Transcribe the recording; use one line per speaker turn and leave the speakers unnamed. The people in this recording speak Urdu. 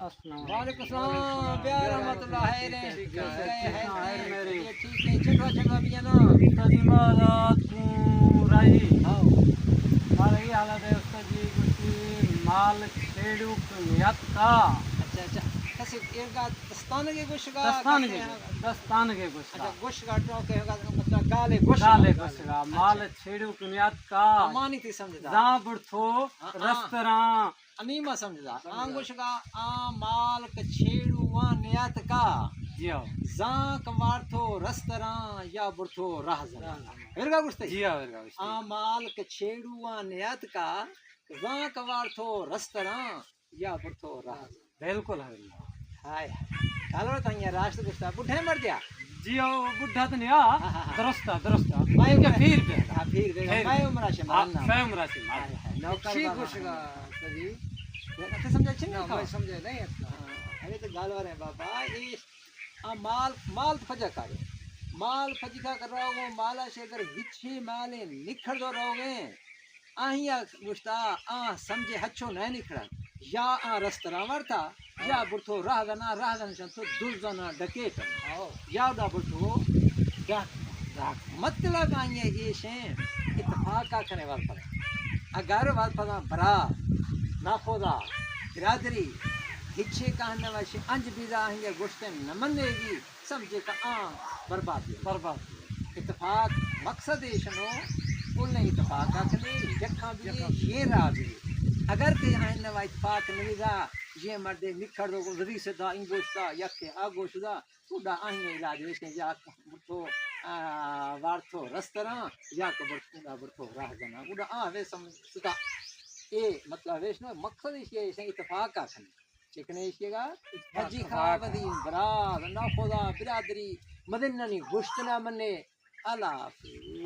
وعلیکم السلام بیا رحمت اللہ خیر ہے میری ٹھیک ہے چنگا چنگا بھی ہے نا
تجمالات کو رائی
ہاں
ہمارا یہ حالت ہے استاد جی کچھ مال چھیڑو نیت کا
اچھا اچھا کسی ایک کا دستان کے گوشت کا
دستان کے گوشت
اچھا گوشت کا ٹوکے ہوگا مطلب گالے گوشت
گالے گوشت کا مال چھیڑو نیت کا
مانی تھی سمجھدا
جہاں بڑھو رستوراں
انیما سمجھدا گوشت کا مال کچھیڑو وہاں نیت کا
جی ہاں
زاں کوار تھو رستوراں یا بڑھو راہ زنا ورگا گوشت
جی ہاں ورگا
مال کچھیڑو وہاں نیت کا زاں کوار تھو رستوراں یا بڑھو راہ
بالکل ہے
ہائے کالو تانیا راشد گستا بڈھے مر گیا
جی ہاں بڈھا تو نہیں آ درست
میں
کیا پھر پہ
پھر میں عمرہ سے ماننا
فہم راشد
نوکر
چی گوشگا کبھی
تے سمجھا چھ
نہ
نہیں
میں سمجھے نہیں اتنا
ارے تو گال رہے بابا یہ مال فجا کرے مال فجا کر رہو گے مالا سے اگر ہچھی مالے نکھڑ دو رہو گے آہیا گشتا سمجھے ہچو نہیں نکھڑا یا رستراں ورتا یا بڑھو راہ دن تو دلزنا ڈکے یا دا بڑھو مطلب آئیے یہ شیں اتفاق کا کرنے وال پڑا اگر وال پڑا برا نافودا برادری ہچے کہنے واشی انج بیدا آئیے گوشتے نمنے گی سمجھے کہ برباد اتفاق مقصد ایشنو انہیں اتفاق آکھنے یکھاں بھی یہ راہ بھی اگر کہ آئین وا اتفاق نہیں دا یہ مردے نکھڑ دو ذری سے دا ان گوشتا یکھے گوشت دا توڑا آئین علاج ویسے یا بڑھو وارتھو رستراں یا بڑھو راہ جنا اوڑا ویسا اے مطلب ویسے مقصد ایشی اتفاق آکھنے چکنے ایشی گا حجی خواب دی براد ناخودا برادری مدننی گوشت نہ منے اللہ حافظ